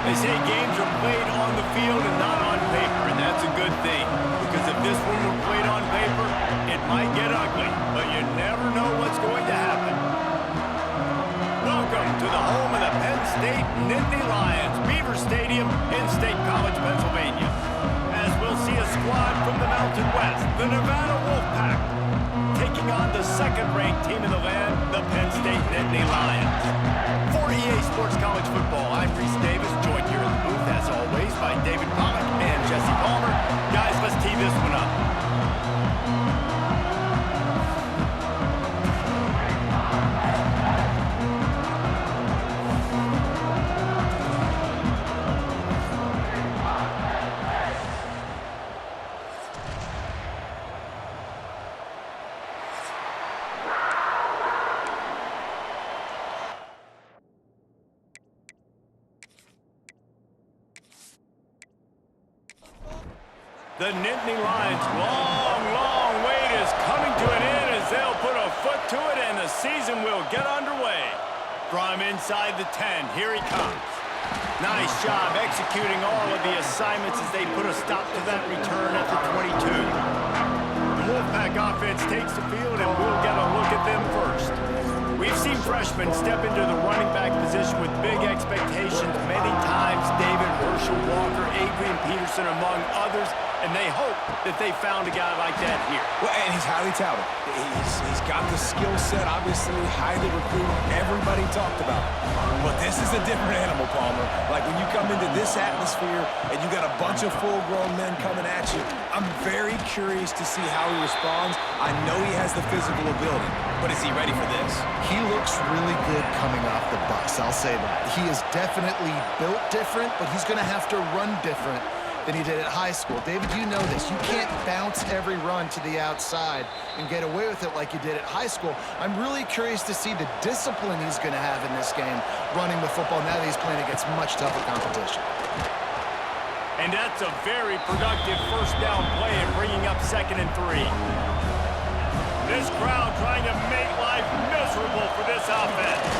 They say games are played on the field and not on paper, and that's a good thing. Because if this one were played on paper, it might get ugly, but you never know what's going to happen. Welcome to the home of the Penn State Nittany Lions, Beaver Stadium in State College, Pennsylvania. As we'll see a squad from the Mountain West, the Nevada Wolfpack, taking on the second-ranked team in the land, the Penn State Nittany Lions. For EA Sports College Football, I'm Reese Davis, joined here in the booth, as always, by David Pollack and Jesse Palmer. Guys, let's tee this one up. The Nittany Lions' long wait is coming to an end as they'll put a foot to it and the season will get underway. From inside the 10, here he comes. Nice job executing all of the assignments as they put a stop to that return at the 22. The Wolfpack offense takes the field and we'll get a look at them first. We've seen freshmen step into the running back position with big expectations many times. David, Herschel, Walker, Adrian Peterson, among others, and they hope that they found a guy like that here. Well, and he's highly touted. He's got the skill set, obviously, highly recruited. Everybody talked about it. But this is a different animal, Palmer. Like, when you come into this atmosphere and you got a bunch of full-grown men coming at you, I'm very curious to see how he responds. I know he has the physical ability, but is he ready for this? He looks really good coming off the bus, I'll say that. He is definitely built different, but he's going to have to run different than he did at high school. David, you know this. You can't bounce every run to the outside and get away with it like you did at high school. I'm really curious to see the discipline he's going to have in this game running the football now that he's playing against much tougher competition. And that's a very productive first down play and bringing up 2nd and 3. This crowd trying to make life miserable for this offense.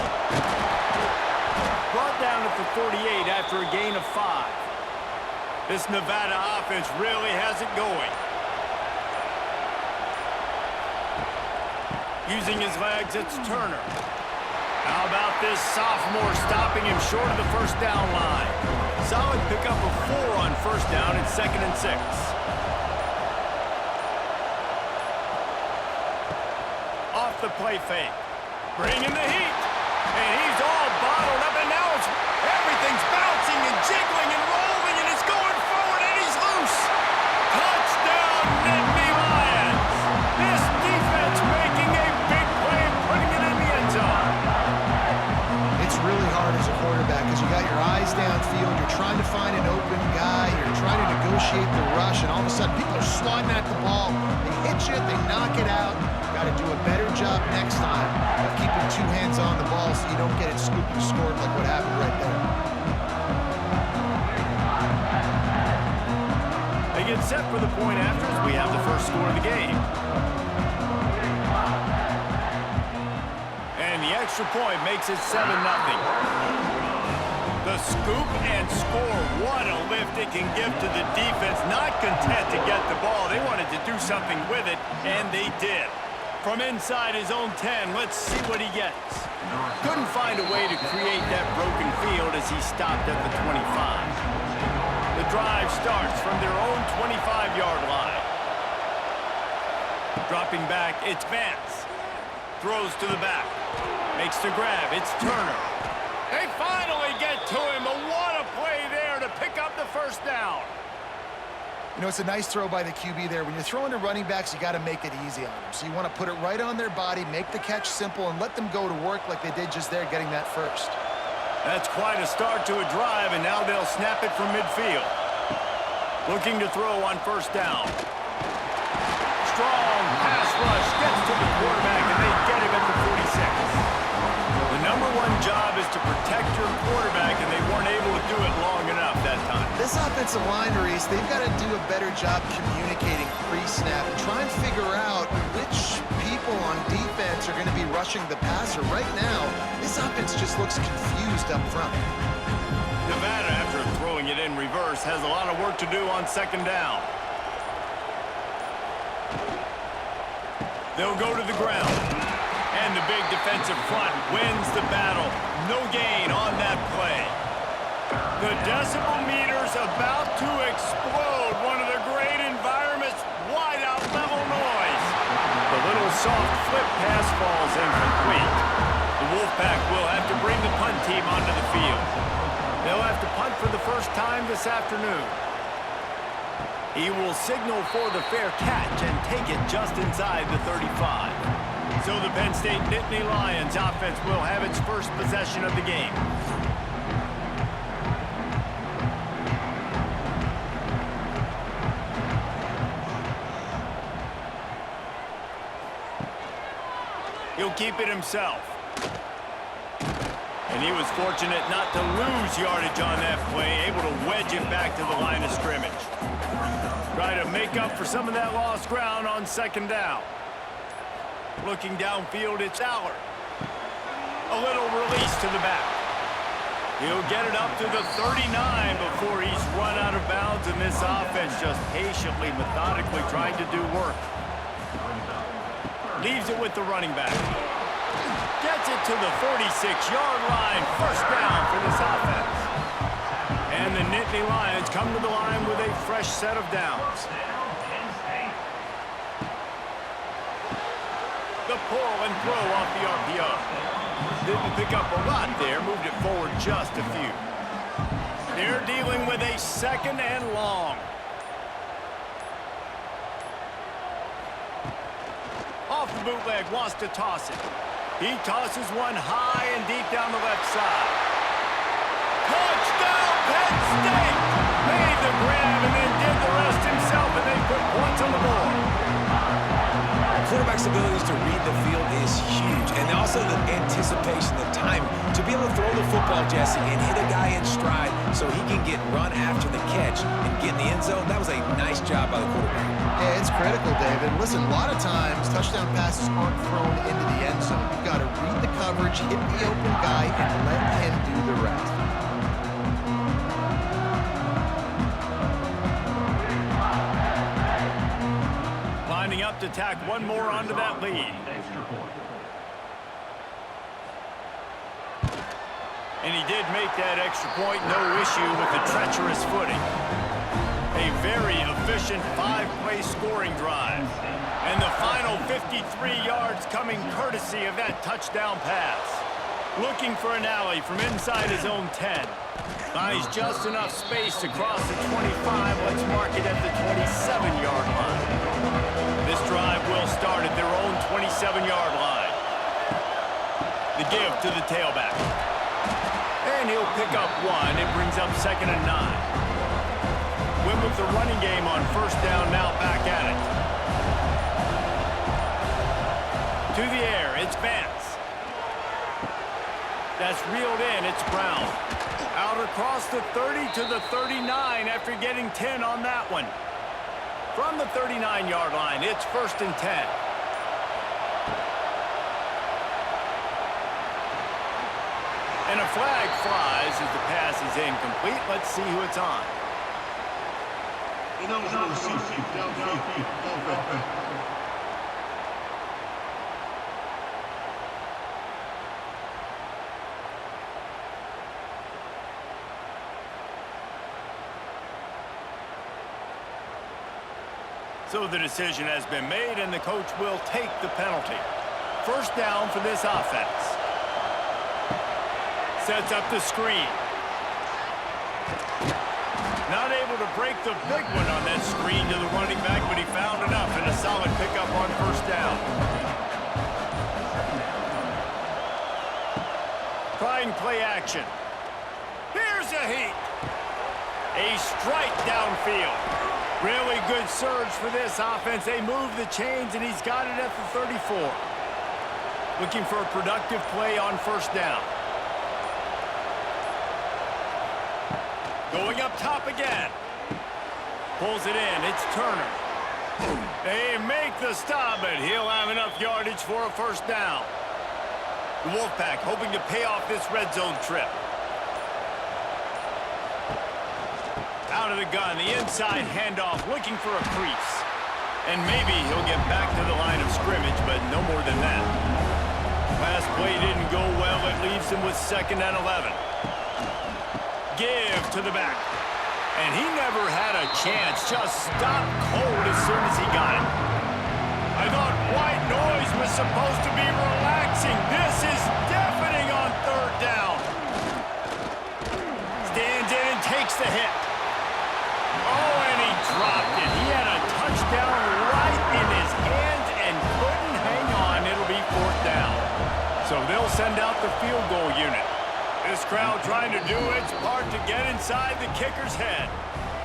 Brought down at the 38 after a gain of 5. This Nevada offense really has it going. Using his legs, it's Turner. How about this sophomore stopping him short of the first down line? Solid pickup of 4 on first down and 2nd and 6. Off the play fake. Bringing the heat. And he's all bottled up, and now everything's bouncing and jiggling and rolling, and it's going forward, and he's loose. Touchdown, Nittany Lions. This defense making a big play and putting it in the end zone. It's really hard as a quarterback because you got your eyes downfield, you're trying to find an open guy, you're trying to negotiate the rush, and all of a sudden people are swatting at the ball. They hit you, they knock it out. Got to do a better job next time of keeping 2 hands on the ball so you don't get it scooped and scored like what happened right there. They get set for the point after as we have the first score of the game. And the extra point makes it 7-0. The scoop and score, what a lift it can give to the defense. Not content to get the ball. They wanted to do something with it, and they did. From inside his own 10, let's see what he gets. Couldn't find a way to create that broken field as he stopped at the 25. The drive starts from their own 25-yard line. Dropping back, it's Vance. Throws to the back. Makes the grab, it's Turner. They finally get to him, but what a play there to pick up the first down. You know, it's a nice throw by the QB there. When you're throwing to running backs, you got to make it easy on them. So you want to put it right on their body, make the catch simple, and let them go to work like they did just there, getting that first. That's quite a start to a drive, and now they'll snap it from midfield. Looking to throw on first down. Strong pass rush gets to the quarterback, and they get him at the 46. The #1 job is to protect your quarterback, and they weren't able to do it long enough that time. This offensive line, Reese, they've got to do a better job communicating pre-snap and try and figure out which people on defense are going to be rushing rushing the passer. Right now, this offense just looks confused up front. Nevada, after throwing it in reverse, has a lot of work to do on second down. They'll go to the ground. And the big defensive front wins the battle. No gain on that play. The decibel meter's about to explode. One of the great environments, wide out level noise. The little soft flip pass falls incomplete. The Wolfpack will have to bring the punt team onto the field. They'll have to punt for the first time this afternoon. He will signal for the fair catch and take it just inside the 35. So the Penn State Nittany Lions offense will have its first possession of the game. He'll keep it himself. And he was fortunate not to lose yardage on that play, able to wedge it back to the line of scrimmage. Try to make up for some of that lost ground on second down. Looking downfield, it's Aller. A little release to the back. He'll get it up to the 39 before he's run out of bounds, and this offense just patiently, methodically trying to do work. Leaves it with the running back. Gets it to the 46-yard line. First down for this offense. And the Nittany Lions come to the line with a fresh set of downs. The pull and throw off the RPO. Didn't pick up a lot there. Moved it forward just a few. They're dealing with a second and long. Off the bootleg, wants to toss it. He tosses one high and deep down the left side. Touchdown, Penn State! Made the grab and then did the rest himself, and they put points on the board. Quarterback's abilities to read the field is huge, and also the anticipation, the time to be able to throw the football, Jesse, and hit a guy in stride so he can get run after the catch and get in the end zone. That was a nice job by the quarterback. Yeah, it's critical, David. Listen, a lot of times touchdown passes aren't thrown into the end zone. You've got to read the coverage, hit the open guy, and let him do the rest. Lining up to tack one more onto that lead. And he did make that extra point, no issue with the treacherous footing. A very efficient five-play scoring drive. And the final 53 yards coming courtesy of that touchdown pass. Looking for an alley from inside his own 10. Finds just enough space to cross the 25. Let's mark it at the 27-yard line. This drive will start at their own 27-yard line. The give to the tailback. And he'll pick up one. It brings up 2nd and 9. Win with the running game on first down, now back at it. To the air, it's Vance. That's reeled in, it's Brown. Out across the 30 to the 39 after getting 10 on that one. From the 39-yard line, it's 1st and 10. And a flag flies as the pass is incomplete. Let's see who it's on. So the decision has been made, and the coach will take the penalty. First down for this offense. Sets up the screen. Not able to break the big one on that screen to the running back, but he found enough and a solid pickup on first down. Trying play action. Here's a heat. A strike downfield. Really good surge for this offense. They move the chains, and he's got it at the 34. Looking for a productive play on first down. Going up top again. Pulls it in. It's Turner. They make the stop, but he'll have enough yardage for a first down. The Wolfpack hoping to pay off this red zone trip. Out of the gun, the inside handoff, looking for a crease. And maybe he'll get back to the line of scrimmage, but no more than that. Last play didn't go well. It leaves him with 2nd and 11. Give to the back. And he never had a chance. Just stopped cold as soon as he got it. I thought white noise was supposed to be relaxing. This is deafening on 3rd down. Stands in and takes the hit. Oh, and he dropped it. He had a touchdown right in his hands and couldn't hang on. It'll be 4th down. So they'll send out the field goal unit. This crowd trying to do its part to get inside the kicker's head.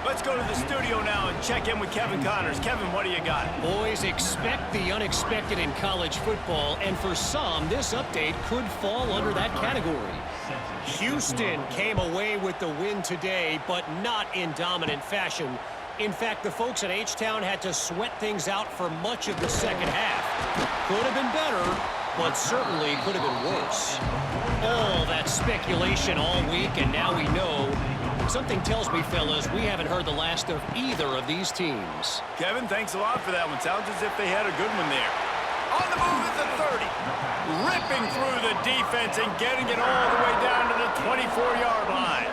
Let's go to the studio now and check in with Kevin Connors. Kevin, what do you got? Boys, expect the unexpected in college football, and for some, this update could fall under that category. Houston came away with the win today, but not in dominant fashion. In fact, the folks at H-Town had to sweat things out for much of the second half. Could have been better, but certainly could have been worse. All that speculation all week, and now we know. Something tells me, fellas, we haven't heard the last of either of these teams. Kevin, thanks a lot for that one. Sounds as if they had a good one there. On the move at the 30. Ripping through the defense and getting it all the way down to the 24-yard line.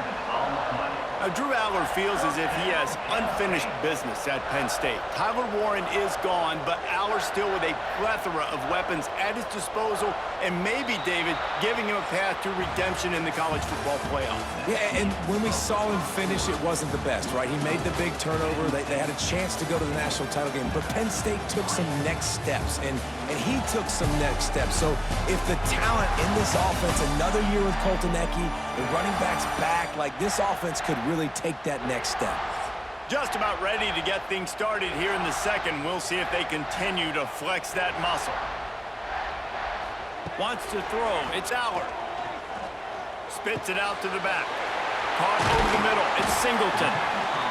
Drew Aller feels as if he has unfinished business at Penn State. Tyler Warren is gone, but Aller still with a plethora of weapons at his disposal, and maybe, David, giving him a path to redemption in the college football playoff. Yeah, and when we saw him finish, it wasn't the best, right? He made the big turnover. They had a chance to go to the national title game, but Penn State took some next steps, and he took some next steps. So if the talent in this offense, another year with Colton Ecke, the running backs back, like this offense could really take that next step. Just about ready to get things started here in the second. We'll see if they continue to flex that muscle. Wants to throw. It's Aller. Spits it out to the back. Caught over the middle. It's Singleton.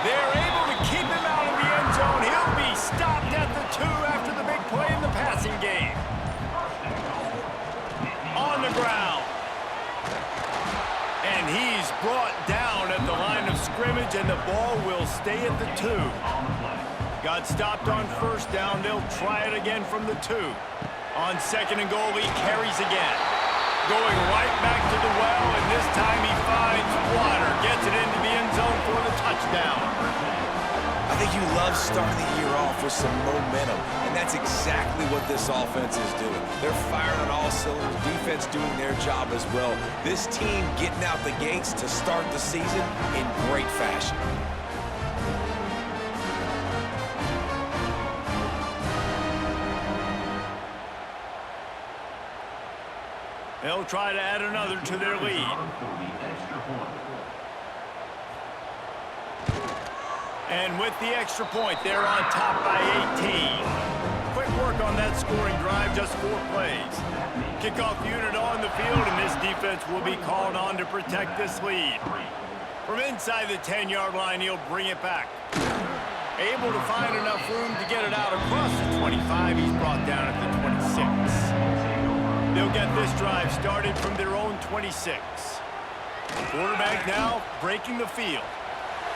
They're able to keep him out of the end zone. He'll be stopped at the 2 after the big play in the passing game. On the ground. And he's brought down at the line of scrimmage, and the ball will stay at the 2. Got stopped on 1st down. They'll try it again from the 2. On 2nd and goal, he carries again. Going right back to the well, and this time he finds water. Gets it into the end zone for the touchdown. I think you love starting the year off with some momentum, and that's exactly what this offense is doing. They're firing on all cylinders, defense doing their job as well. This team getting out the gates to start the season in great fashion. They'll try to add another to their lead. And with the extra point, they're on top by 18. Quick work on that scoring drive, just 4 plays. Kickoff unit on the field, and this defense will be called on to protect this lead. From inside the 10-yard line, he'll bring it back. Able to find enough room to get it out across the 25. He's brought down at the 26. They'll get this drive started from their own 26. Quarterback now breaking the field.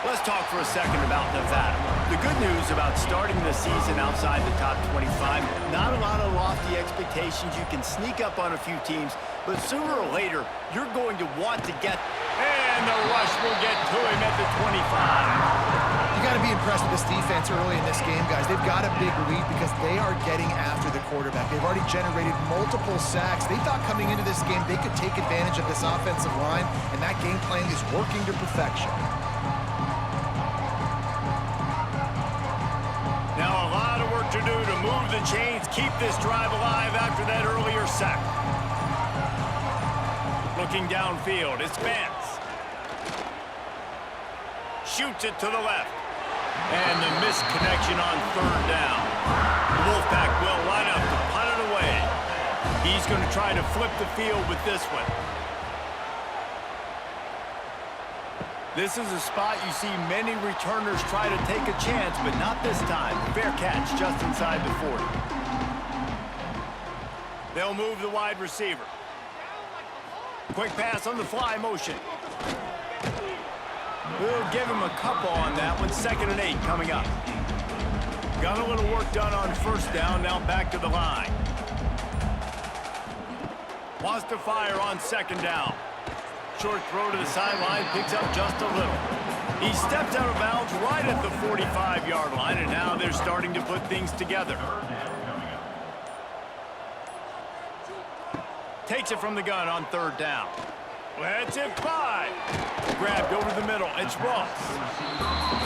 Let's talk for a second about Nevada. The good news about starting the season outside the top 25, not a lot of lofty expectations. You can sneak up on a few teams, but sooner or later, you're going to want to get... And the rush will get to him at the 25. You got to be impressed with this defense early in this game, guys. They've got a big lead because they are getting after the quarterback. They've already generated multiple sacks. They thought coming into this game they could take advantage of this offensive line, and that game plan is working to perfection. Now a lot of work to do to move the chains, keep this drive alive after that earlier sack. Looking downfield, it's Vance. Shoots it to the left. And the missed connection on 3rd down. The Wolfpack will line up to punt it away. He's going to try to flip the field with this one. This is a spot you see many returners try to take a chance, but not this time. Fair catch just inside the 40. They'll move the wide receiver. Quick pass on the fly motion. We'll give him a couple on that one. 2nd and 8 coming up. Got a little work done on first down. Now back to the line. Wants to fire on 2nd down. Short throw to the sideline. Picks up just a little. He stepped out of bounds right at the 45-yard line, and now they're starting to put things together. Takes it from the gun on 3rd down. Lets it fly. Grabbed over the middle. It's Ross.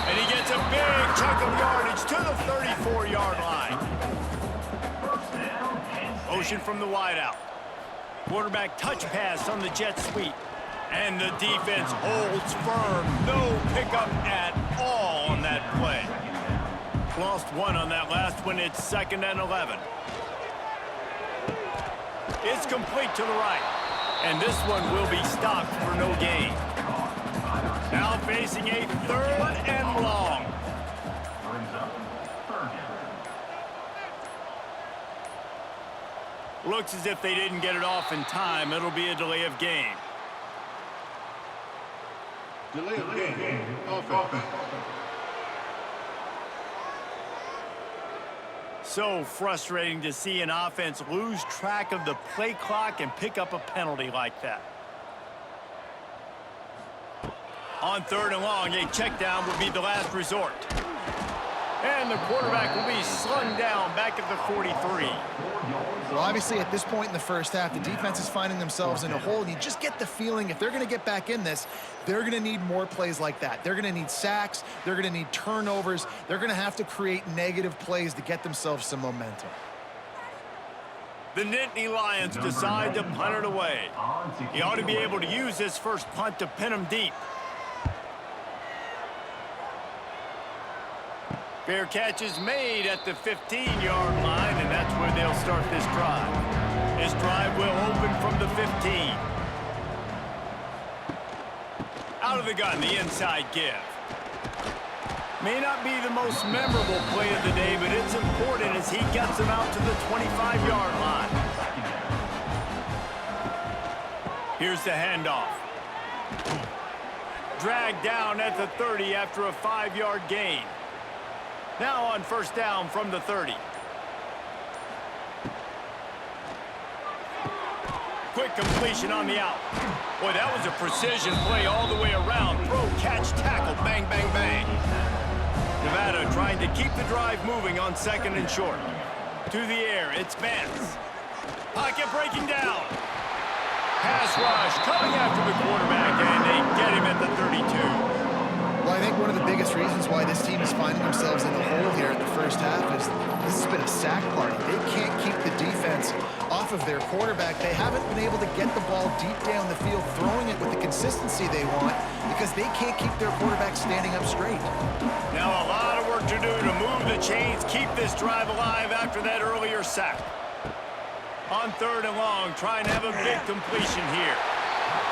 And he gets a big chunk of yardage to the 34-yard line. Motion from the wideout. Quarterback touch pass on the jet sweep. And the defense holds firm. No pickup at all on that play. Lost one on that last one. It's 2nd and 11. It's complete to the right. And this one will be stopped for no gain. Now facing a 3rd and long. Looks as if they didn't get it off in time. It'll be a delay of game. Delay of game. Offense. So frustrating to see an offense lose track of the play clock and pick up a penalty like that. On 3rd and long, a check down will be the last resort. And the quarterback will be slung down back at the 43. Well, obviously, at this point in the first half, the defense is finding themselves in a hole, and you just get the feeling if they're going to get back in this, they're going to need more plays like that. They're going to need sacks. They're going to need turnovers. They're going to have to create negative plays to get themselves some momentum. The Nittany Lions decide to punt it away. He ought to be able to use this first punt to pin them deep. Fair catch is made at the 15-yard line, and that's where they'll start this drive. This drive will open from the 15. Out of the gun, the inside give. May not be the most memorable play of the day, but it's important as he gets them out to the 25-yard line. Here's the handoff. Dragged down at the 30 after a 5-yard gain. Now on first down from the 30. Quick completion on the out. Boy, that was a precision play all the way around. Throw, catch, tackle, bang, bang, bang. Nevada trying to keep the drive moving on 2nd and short. To the air, it's Vance. Pocket breaking down. Pass rush coming after the quarterback, and they get him at the 32. Well, I think one of the biggest reasons why this team is finding themselves in the hole here at the first half is this has been a sack party. They can't keep the defense off of their quarterback. They haven't been able to get the ball deep down the field, throwing it with the consistency they want because they can't keep their quarterback standing up straight. Now a lot of work to do to move the chains, keep this drive alive after that earlier sack. On 3rd and long, trying to have a big completion here.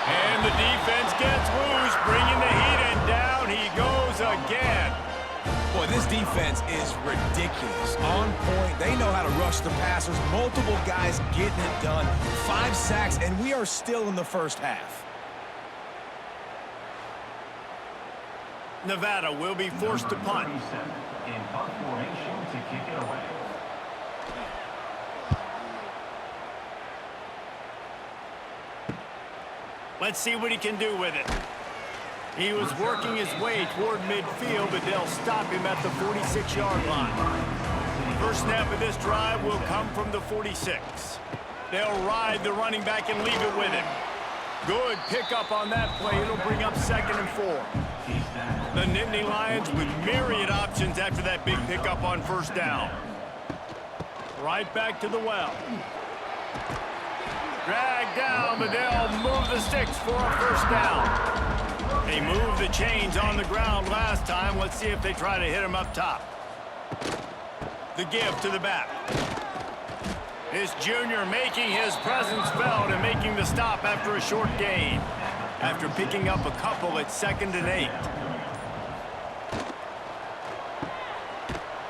And the defense gets loose, bringing the heat, and down he goes again. Boy, this defense is ridiculous. On point. They know how to rush the passers. Multiple guys getting it done. 5 sacks, and we are still in the first half. Nevada will be forced to punt. In punt formation to kick it away. Let's see what he can do with it. He was working his way toward midfield, but they'll stop him at the 46-yard line. First snap of this drive will come from the 46. They'll ride the running back and leave it with him. Good pickup on that play. It'll bring up 2nd and 4. The Nittany Lions with myriad options after that big pickup on first down. Right back to the well. Dragged down, but they'll move the sticks for a first down. They moved the chains on the ground last time. Let's see if they try to hit him up top. The give to the back. This junior making his presence felt and making the stop after a short gain. After picking up a couple at 2nd and 8.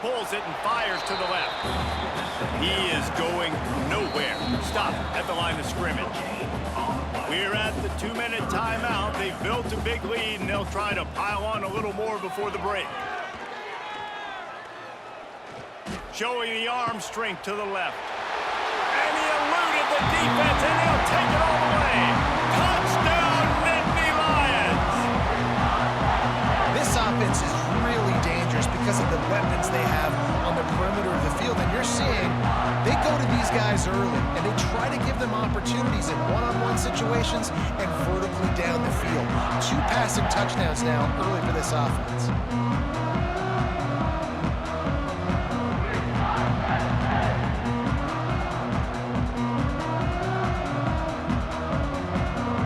Pulls it and fires to the left. He is going nowhere. Stop at the line of scrimmage. We're at the 2-minute timeout. They've built a big lead, and they'll try to pile on a little more before the break. Showing the arm strength to the left. And he eluded the defense, and he'll take it all the way. Touchdown, Nittany Lions! This offense is really dangerous because of the weapons they have on the perimeter of the field. And you're seeing they go to these guys early, and they try to give them opportunities in one-on-one situations and vertically down the field. 2 passing touchdowns now early for this offense.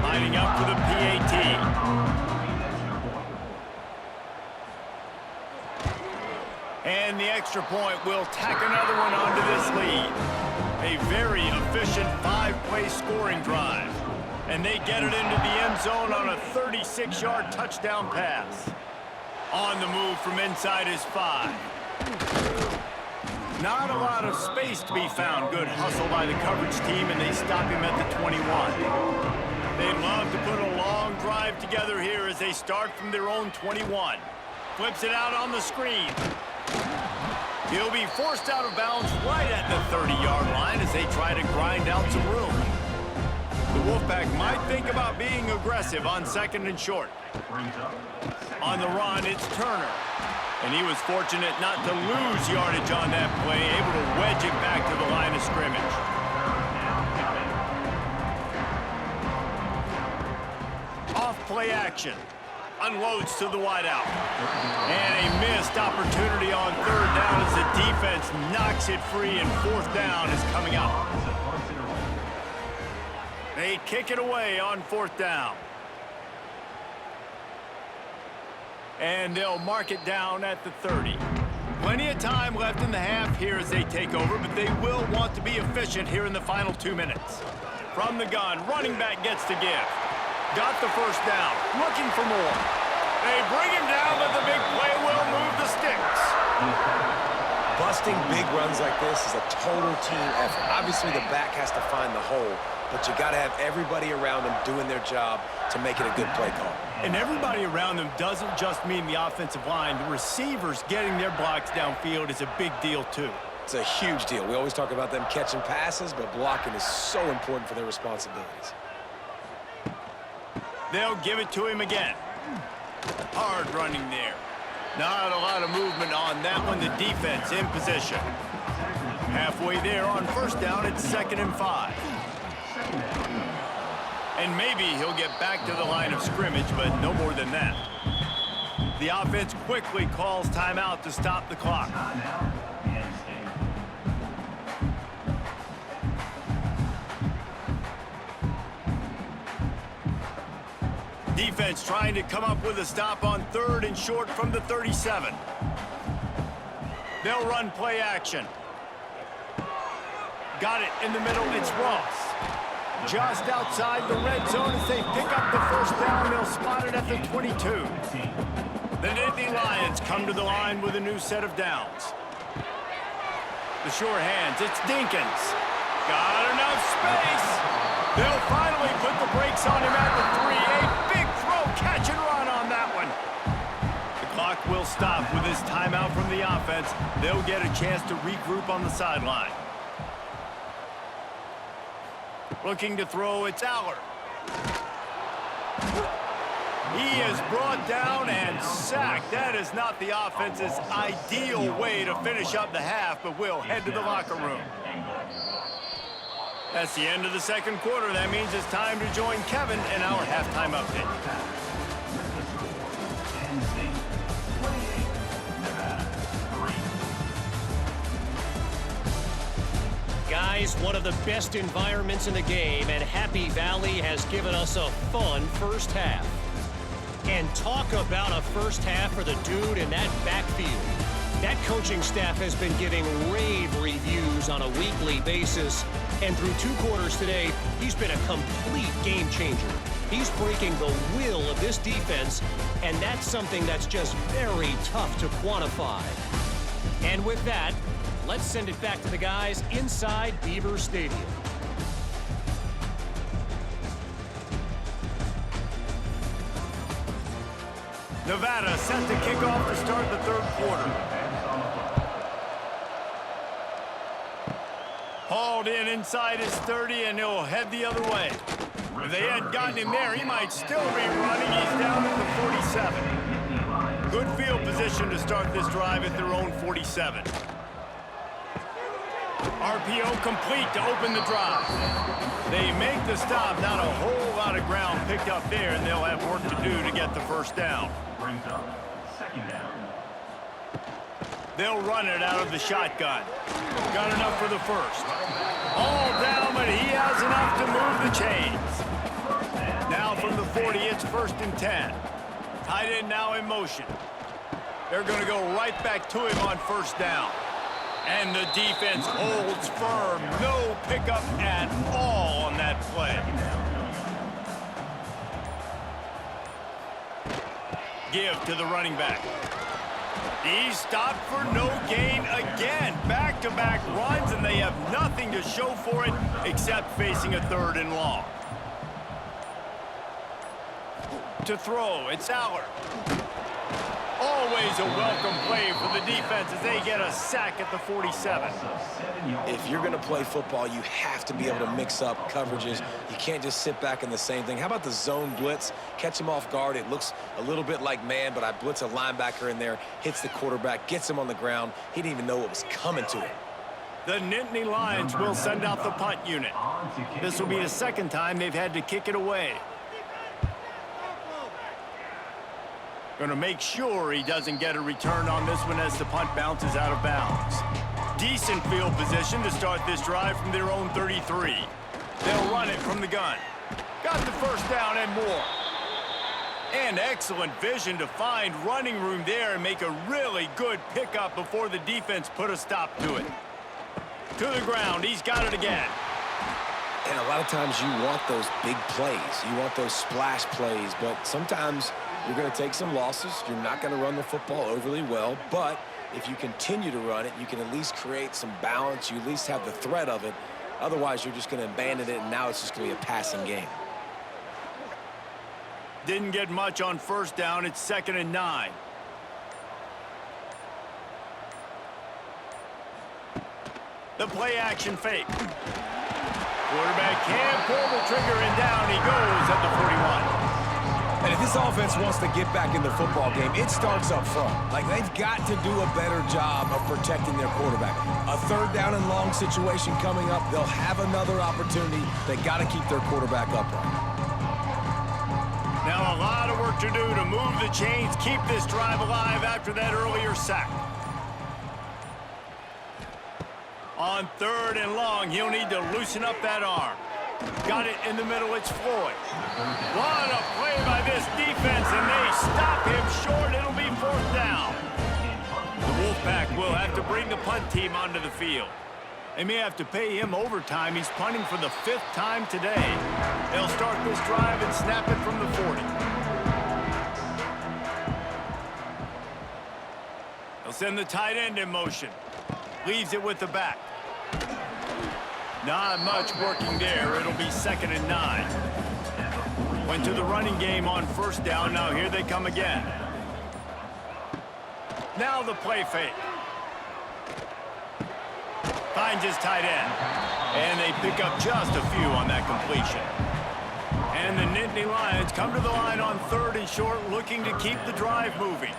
Lining up for the PAT. And the extra point will tack another one onto this lead. A very efficient 5-play scoring drive. And they get it into the end zone on a 36-yard touchdown pass. On the move from inside his 5. Not a lot of space to be found. Good hustle by the coverage team, and they stop him at the 21. They'd love to put a long drive together here as they start from their own 21. Flips it out on the screen. He'll be forced out of bounds right at the 30-yard line as they try to grind out some room. The Wolfpack might think about being aggressive on 2nd and short. On the run, it's Turner. And he was fortunate not to lose yardage on that play, able to wedge it back to the line of scrimmage. Off play action. Unloads to the wideout. And a missed opportunity on 3rd down as the defense knocks it free, and 4th down is coming up. They kick it away on 4th down. And they'll mark it down at the 30. Plenty of time left in the half here as they take over, but they will want to be efficient here in the final 2 minutes. From the gun, running back gets to give. Got the 1st down, looking for more. They bring him down, but the big play will move the sticks. Busting big runs like this is a total team effort. Obviously, the back has to find the hole, but you got to have everybody around them doing their job to make it a good play call. And everybody around them doesn't just mean the offensive line. The receivers getting their blocks downfield is a big deal, too. It's a huge deal. We always talk about them catching passes, but blocking is so important for their responsibilities. They'll give it to him again. Hard running there. Not a lot of movement on that one. The defense in position. Halfway there on 1st down, it's 2nd and 5. And maybe he'll get back to the line of scrimmage, but no more than that. The offense quickly calls timeout to stop the clock. Defense trying to come up with a stop on 3rd and short from the 37. They'll run play action. Got it in the middle, it's Ross. Just outside the red zone as they pick up the 1st down. They'll spot it at the 22. The Nittany Lions come to the line with a new set of downs. The sure hands, it's Dinkins. Got enough space. They'll finally put the brakes on him at the 3. A big throw, catch and run on that one. The clock will stop with this timeout from the offense. They'll get a chance to regroup on the sideline. Looking to throw, it's Aller. He is brought down and sacked. That is not the offense's ideal way to finish up the half, but we'll head to the locker room. That's the end of the 2nd quarter. That means it's time to join Kevin in our halftime update. Guys, one of the best environments in the game, and Happy Valley has given us a fun 1st half. And talk about a 1st half for the dude in that backfield. That coaching staff has been giving rave reviews on a weekly basis, and through 2 quarters today, he's been a complete game changer. He's breaking the will of this defense, and that's something that's just very tough to quantify. And with that, let's send it back to the guys inside Beaver Stadium. Nevada set to kick off to start the third quarter. Hauled in inside his 30, and he'll head the other way. If they hadn't gotten him there, he might still be running. He's down at the 47. Good field position to start this drive at their own 47. RPO complete to open the drive. They make the stop. Not a whole lot of ground picked up there, and they'll have work to do to get the first down. Brings up second down. They'll run it out of the shotgun. Got enough for the first. All down, but he has enough to move the chains. Now from the 40, it's 1st and 10. Tight end now in motion. They're going to go right back to him on first down. And the defense holds firm. No pickup at all on that play. Give to the running back. He's stopped for no gain again. Back-to-back runs, and they have nothing to show for it except facing a 3rd and long. To throw, it's Aller. Always a welcome play for the defense as they get a sack at the 47. If you're going to play football, you have to be able to mix up coverages. You can't just sit back in the same thing. How about the zone blitz? Catch him off guard. It looks a little bit like man, but I blitz a linebacker in there, hits the quarterback, gets him on the ground. He didn't even know what was coming to him. The Nittany Lions will send out the punt unit. This will be the second time they've had to kick it away. Going to make sure he doesn't get a return on this one as the punt bounces out of bounds. Decent field position to start this drive from their own 33. They'll run it from the gun. Got the first down and more. And excellent vision to find running room there and make a really good pickup before the defense put a stop to it. To the ground, he's got it again. And a lot of times you want those big plays. You want those splash plays, but sometimes you're going to take some losses. You're not going to run the football overly well, but if you continue to run it, you can at least create some balance. You at least have the threat of it. Otherwise, you're just going to abandon it, and now it's just going to be a passing game. Didn't get much on first down. It's 2nd and 9. The play action fake. Quarterback can't pull the trigger, and down he goes at the 41. And if this offense wants to get back in the football game, it starts up front. Like, they've got to do a better job of protecting their quarterback. A 3rd down and long situation coming up. They'll have another opportunity. They got to keep their quarterback upright. Now a lot of work to do to move the chains, keep this drive alive after that earlier sack. On 3rd and long, he'll need to loosen up that arm. Got it in the middle, it's Floyd. What a play by this defense, and they stop him short. It'll be 4th down. The Wolfpack will have to bring the punt team onto the field. They may have to pay him overtime. He's punting for the 5th time today. They'll start this drive and snap it from the 40. They'll send the tight end in motion. Leaves it with the back. Not much working there. It'll be 2nd and 9. Went to the running game on first down. Now here they come again. Now the play fake. Finds his tight end. And they pick up just a few on that completion. And the Nittany Lions come to the line on 3rd and short, looking to keep the drive moving.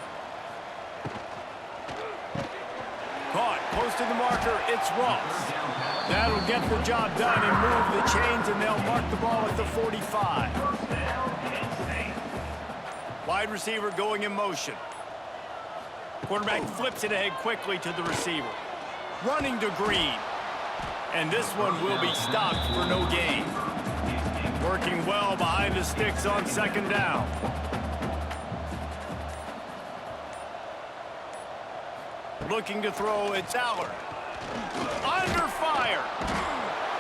Caught, close to the marker, it's Ross. That'll get the job done and move the chains, and they'll mark the ball at the 45. Wide receiver going in motion. Quarterback flips it ahead quickly to the receiver. Running to Green. And this one will be stopped for no gain. Working well behind the sticks on 2nd down. Looking to throw, it's Aller. Under fire.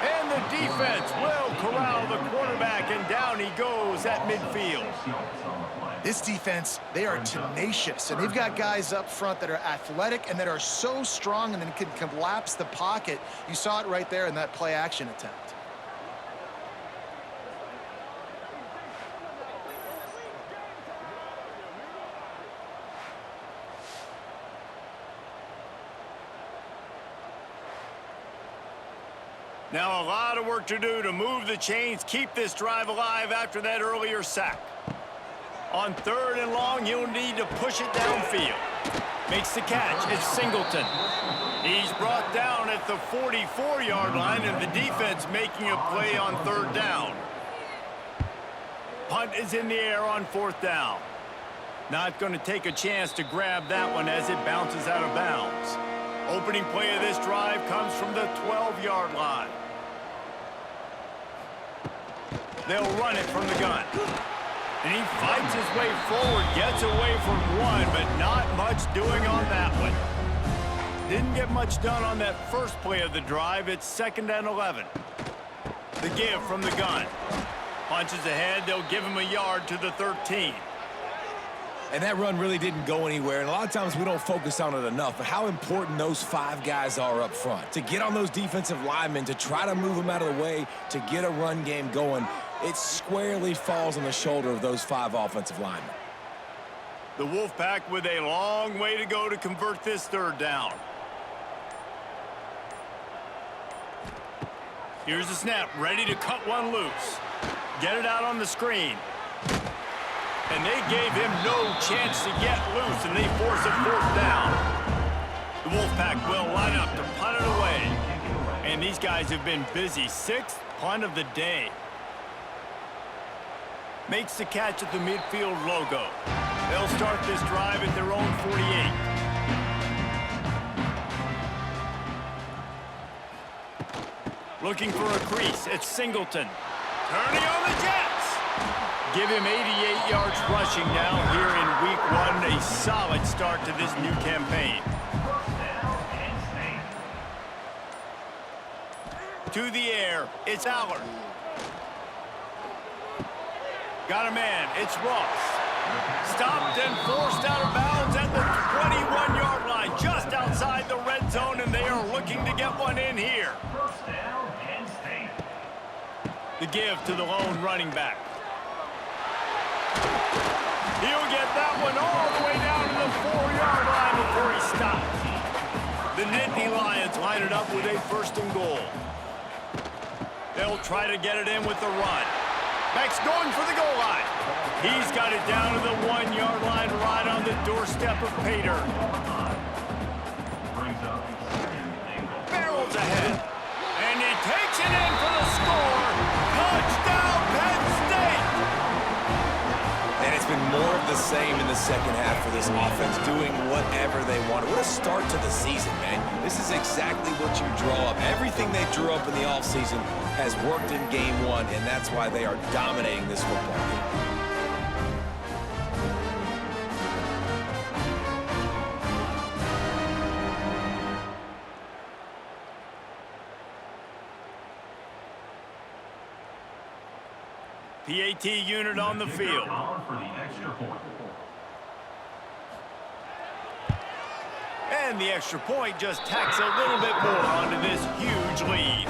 And the defense will corral the quarterback, and down he goes at midfield. This defense, they are tenacious, and they've got guys up front that are athletic and that are so strong and then can collapse the pocket. You saw it right there in that play action attempt. Now a lot of work to do to move the chains, keep this drive alive after that earlier sack. On 3rd and long, he'll need to push it downfield. Makes the catch. It's Singleton. He's brought down at the 44-yard line, and the defense making a play on 3rd down. Punt is in the air on 4th down. Not going to take a chance to grab that one as it bounces out of bounds. Opening play of this drive comes from the 12-yard line. They'll run it from the gun. And he fights his way forward, gets away from one, but not much doing on that one. Didn't get much done on that first play of the drive. It's 2nd and 11. The give from the gun. Punches ahead, they'll give him a yard to the 13. And that run really didn't go anywhere, and a lot of times we don't focus on it enough, but how important those 5 guys are up front. To get on those defensive linemen, to try to move them out of the way, to get a run game going, it squarely falls on the shoulder of those 5 offensive linemen. The Wolfpack with a long way to go to convert this 3rd down. Here's the snap, ready to cut one loose. Get it out on the screen. And they gave him no chance to get loose, and they force a 4th down. The Wolfpack will line up to punt it away. And these guys have been busy. 6th punt of the day. Makes the catch at the midfield logo. They'll start this drive at their own 48. Looking for a crease. It's Singleton. Turning on the Jets. Give him 88 yards rushing now here in week 1. A solid start to this new campaign. To the air. It's Allard. Got a man. It's Ross. Stopped and forced out of bounds at the 21-yard line, just outside the red zone, and they are looking to get one in here. The give to the lone running back. He'll get that one all the way down to the 4-yard line before he stops. The Nittany Lions line it up with a 1st and goal. They'll try to get it in with the run. Beck's going for the goal line. He's got it down to the 1-yard line right on the doorstep of Pater. Barrels ahead. And he takes it in for the score. Touchdown, Penn State! And it's been more of the same in the second half for this offense, doing whatever they wanted. What a start to the season, man. This is exactly what you draw up. Everything they drew up in the offseason has worked in game 1, and that's why they are dominating this football game. PAT unit on the field. And the extra point just tacks a little bit more onto this huge lead.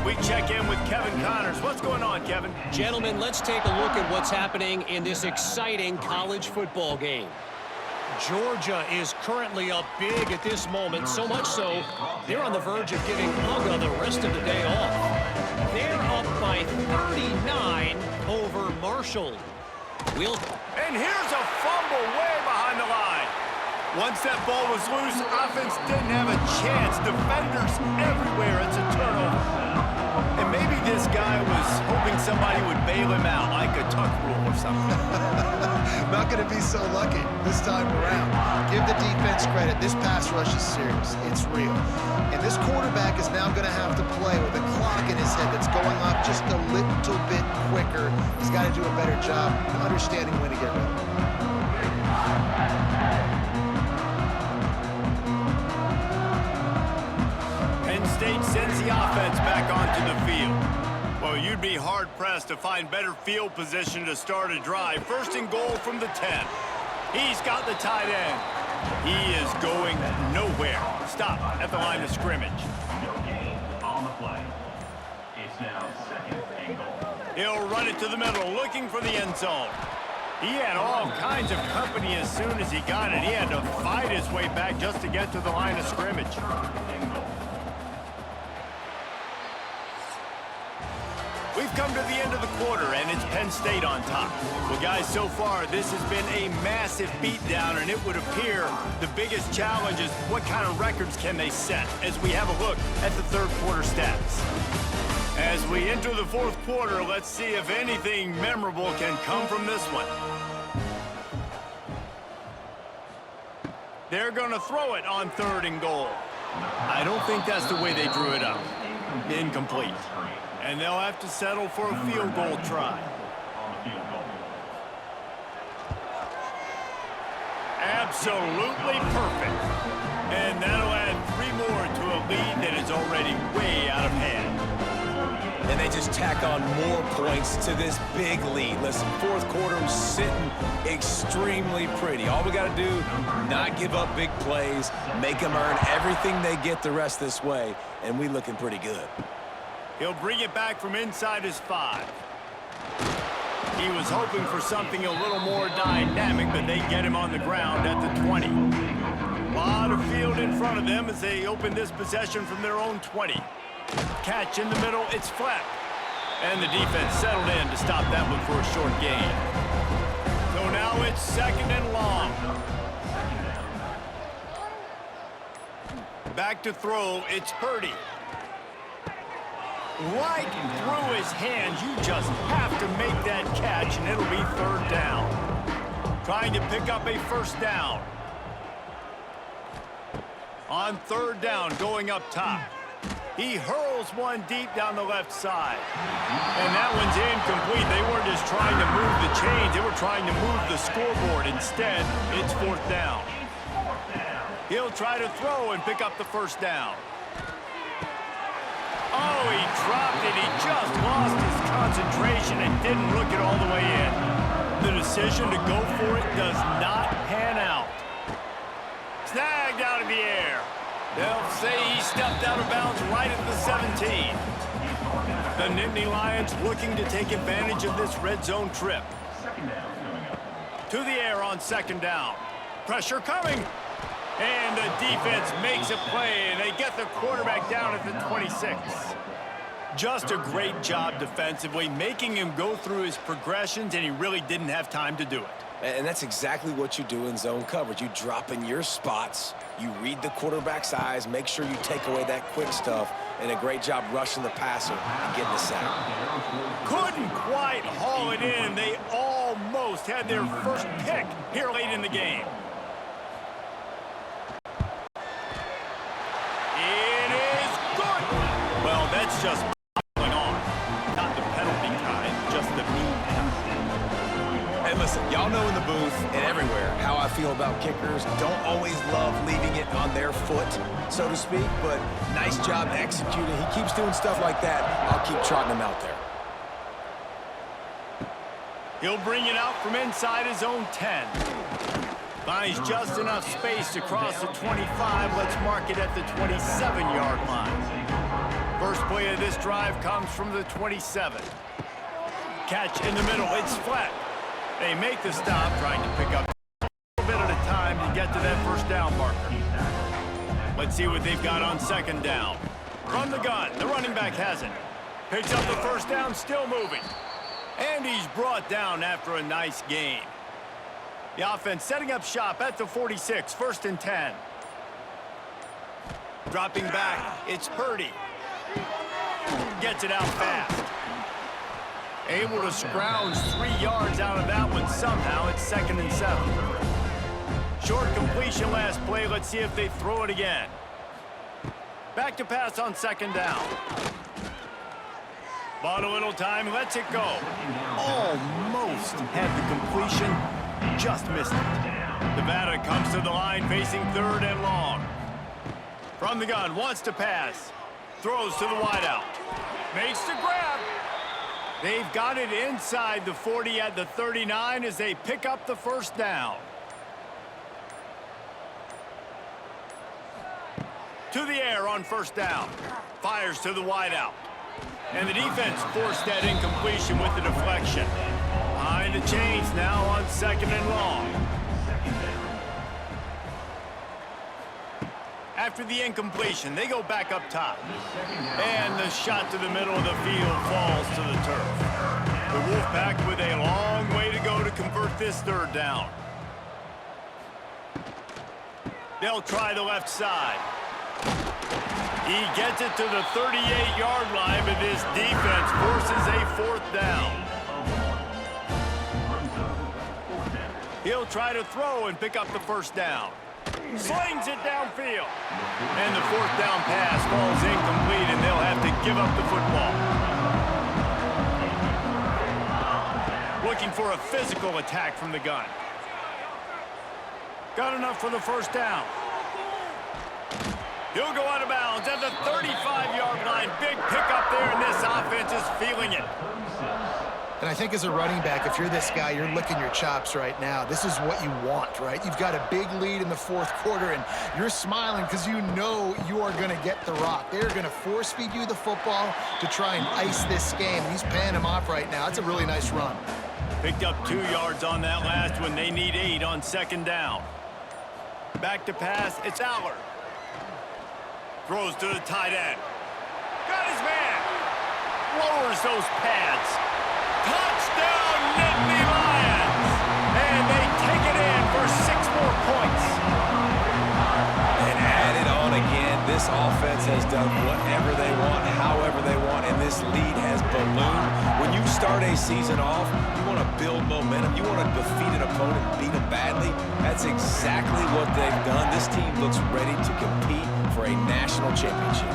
We check in with Kevin Connors. What's going on, Kevin? Gentlemen, let's take a look at what's happening in this exciting college football game. Georgia is currently up big at this moment, so much so they're on the verge of giving Uga the rest of the day off. They're up by 39 over Marshall. And here's a fumble way behind the line. Once that ball was loose, offense didn't have a chance. Defenders everywhere. It's a turnover. And maybe this guy was hoping somebody would bail him out, like a tuck rule or something. Not going to be so lucky this time around. Give the defense credit. This pass rush is serious. It's real. And this quarterback is now going to have to play with a clock in his head that's going off just a little bit quicker. He's got to do a better job understanding when to get ready. Penn State sends the offense back onto the field. Well, you'd be hard-pressed to find better field position to start a drive. 1st and goal from the 10. He's got the tight end. He is going nowhere. Stop at the line of scrimmage. No gain on the play. It's now 2nd and goal. He'll run it to the middle, looking for the end zone. He had all kinds of company as soon as he got it. He had to fight his way back just to get to the line of scrimmage. We've come to the end of the quarter, and it's Penn State on top. Well, guys, so far, this has been a massive beatdown, and it would appear the biggest challenge is what kind of records can they set as we have a look at the third quarter stats. As we enter the fourth quarter, let's see if anything memorable can come from this one. They're going to throw it on 3rd and goal. I don't think that's the way they drew it up. Incomplete. And they'll have to settle for a field goal try. Absolutely perfect. And that'll add 3 more to a lead that is already way out of hand. And they just tack on more points to this big lead. Listen, fourth quarter sitting extremely pretty. All we got to do, not give up big plays, make them earn everything they get the rest this way, and we looking pretty good. He'll bring it back from inside his 5. He was hoping for something a little more dynamic, but they get him on the ground at the 20. A lot of field in front of them as they open this possession from their own 20. Catch in the middle, it's flat. And the defense settled in to stop that one for a short gain. So now it's 2nd and long. Back to throw, it's Purdy. Right through his hands, you just have to make that catch, and it'll be 3rd down. Trying to pick up a 1st down. On 3rd down, going up top. He hurls one deep down the left side. And that one's incomplete. They weren't just trying to move the chains. They were trying to move the scoreboard. Instead, it's 4th down. He'll try to throw and pick up the 1st down. Oh, he dropped it. He just lost his concentration and didn't look it all the way in. The decision to go for it does not pan out. Snagged out of the air. They'll say he stepped out of bounds right at the 17. The Nittany Lions looking to take advantage of this red zone trip. To the air on 2nd down. Pressure coming. And the defense makes a play, and they get the quarterback down at the 26. Just a great job defensively, making him go through his progressions, and he really didn't have time to do it. And that's exactly what you do in zone coverage. You drop in your spots, you read the quarterback's eyes, make sure you take away that quick stuff, and a great job rushing the passer and getting the sack. Couldn't quite haul it in. They almost had their first pick here late in the game. It is good. Well, that's just going on. Not the penalty kind, just the mean penalty. Hey, listen, y'all know in the booth and everywhere how I feel about kickers. Don't always love leaving it on their foot, so to speak, but nice job executing. He keeps doing stuff like that. I'll keep trotting him out there. He'll bring it out from inside his own 10. Finds just enough space to cross the 25. Let's mark it at the 27-yard line. First play of this drive comes from the 27. Catch in the middle. It's flat. They make the stop, trying to pick up a little bit at a time to get to that 1st down marker. Let's see what they've got on 2nd down. From the gun, the running back has it. Picks up the 1st down, still moving. And he's brought down after a nice gain. The offense setting up shop at the 46, 1st and 10. Dropping back, it's Purdy. Gets it out fast. Able to scrounge 3 yards out of that one somehow. It's 2nd and 7. Short completion last play. Let's see if they throw it again. Back to pass on 2nd down. Bought a little time, lets it go. Almost had the completion, just missed it. Nevada comes to the line facing 3rd and long. From the gun, wants to pass. Throws to the wideout. Makes the grab. They've got it inside the 40 at the 39 as they pick up the 1st down. To the air on 1st down. Fires to the wideout. And the defense forced that incompletion with the deflection. Behind the chains now on 2nd and long. After the incompletion, they go back up top. And the shot to the middle of the field falls to the the turf. The Wolfpack with a long way to go to convert this third down. They'll try the left side. He gets it to the 38-yard line, but this defense forces a fourth down. He'll try to throw and pick up the first down. Slings it downfield. And the fourth down pass falls incomplete, and they'll have to give up the football. Looking for a physical attack from the gun. Got enough for the first down. He'll go out of bounds at the 35-yard line. Big pickup there, and this offense is feeling it. And I think as a running back, if you're this guy, you're licking your chops right now. This is what you want, right? You've got a big lead in the fourth quarter, and you're smiling because you know you are going to get the rock. They're going to force-feed you the football to try and ice this game. He's paying him off right now. It's a really nice run. Picked up 2 yards on that last one. They need 8 on second down. Back to pass. It's Aller. Throws to the tight end. Got his man. Lowers those pads. Touchdown, Nittany Lions! And they take it in for 6 more points. And add it on again. This offense has done whatever they want, however they want, and this lead has ballooned. When you start a season off, you want to build momentum. You want to defeat an opponent and beat them badly. That's exactly what they've done. This team looks ready to compete for a national championship.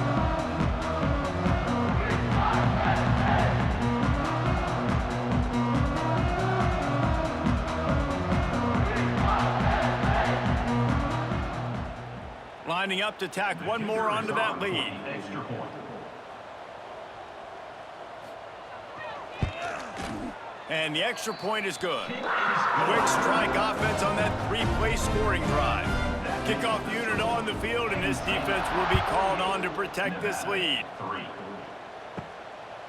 Lining up to tack one more onto that lead. And the extra point is good. Quick strike offense on that 3-play scoring drive. Kickoff unit on the field, and this defense will be called on to protect this lead.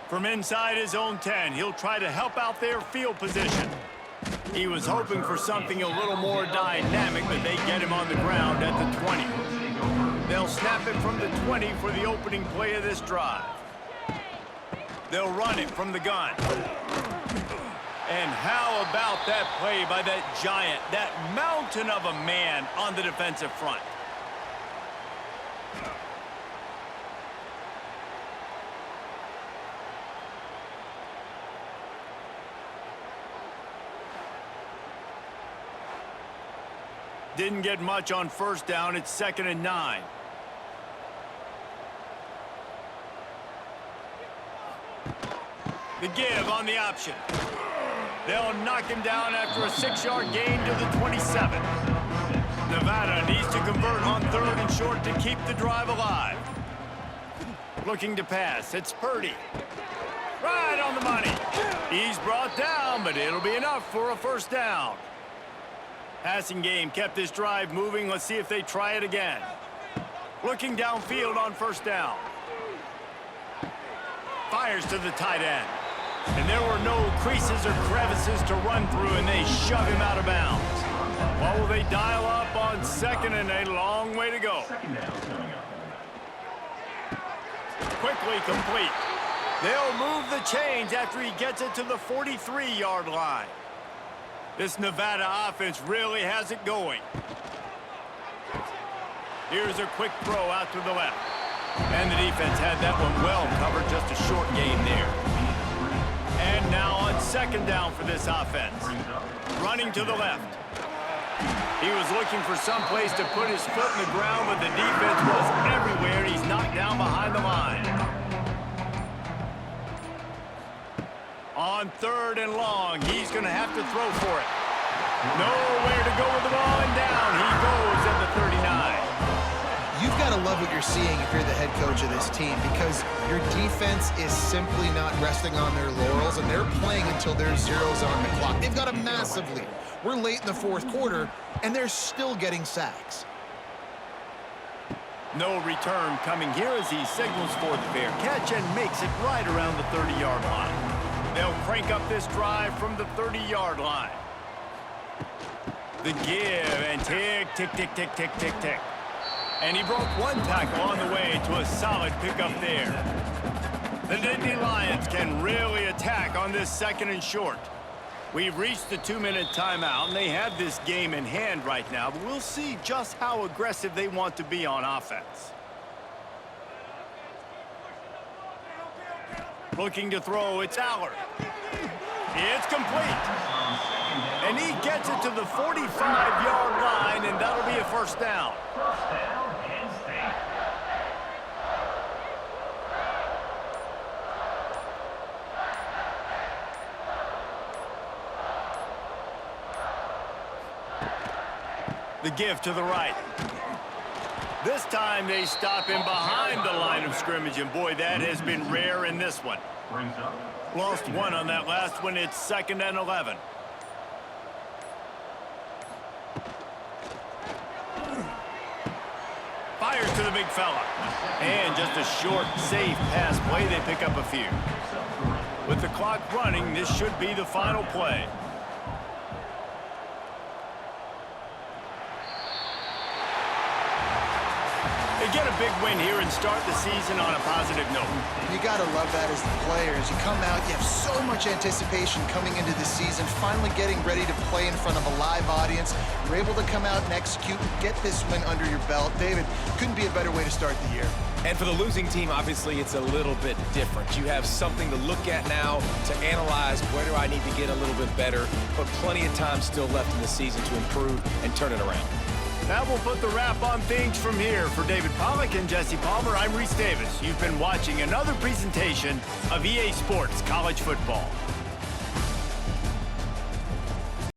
From inside his own 10, he'll try to help out their field position. He was hoping for something a little more dynamic, but they get him on the ground at the 20. They'll snap it from the 20 for the opening play of this drive. They'll run it from the gun. And how about that play by that giant, that mountain of a man on the defensive front? Didn't get much on first down. It's 2nd and 9. The give on the option. They'll knock him down after a 6-yard gain to the 27. Nevada needs to convert on 3rd and short to keep the drive alive. Looking to pass. It's Purdy. Right on the money. He's brought down, but it'll be enough for a first down. Passing game kept this drive moving. Let's see if they try it again. Looking downfield on first down. Fires to the tight end. And there were no creases or crevices to run through, and they shove him out of bounds. What will they dial up on 2nd and a long way to go? Quickly complete. They'll move the chains after he gets it to the 43-yard line. This Nevada offense really has it going. Here's a quick throw out to the left. And the defense had that one well covered, just a short gain there. And now on 2nd down for this offense. Running to the left. He was looking for some place to put his foot in the ground, but the defense was everywhere. He's knocked down behind the line. On 3rd and long, he's going to have to throw for it. Nowhere to go with the ball, and down he goes at the 39. You've got to love what you're seeing if you're the head coach of this team, because your defense is simply not resting on their laurels, and they're playing until there's zeros on the clock. They've got a massive lead. We're late in the 4th quarter, and they're still getting sacks. No return coming here as he signals for the fair catch and makes it right around the 30-yard line. They'll crank up this drive from the 30-yard line. The give, and tick, tick, tick, tick, tick, tick, tick. And he broke one tackle on the way to a solid pickup there. The Nittany Lions can really attack attack on this 2nd and short. We've reached the 2-minute timeout, and they have this game in hand right now, but we'll see just how aggressive they want to be on offense. Looking to throw, it's Aller. It's complete. And he gets it to the 45-yard line, and that'll be a first down. First down, Penn State. The give to the right. This time they stop him behind the line of scrimmage, and boy, that has been rare in this one. Brings up. Lost one on that last one. It's 2nd and 11. Fires to the big fella. And just a short, safe pass play. They pick up a few. With the clock running, this should be the final play. They get a big win here and start the season on a positive note. You got to love that as the player. As you come out, you have so much anticipation coming into the season, finally getting ready to play in front of a live audience. You're able to come out and execute, get this win under your belt. David, couldn't be a better way to start the year. And for the losing team, obviously, it's a little bit different. You have something to look at now, to analyze where do I need to get a little bit better, but plenty of time still left in the season to improve and turn it around. That will put the wrap on things from here. For David Pollack and Jesse Palmer, I'm Reese Davis. You've been watching another presentation of EA Sports College Football.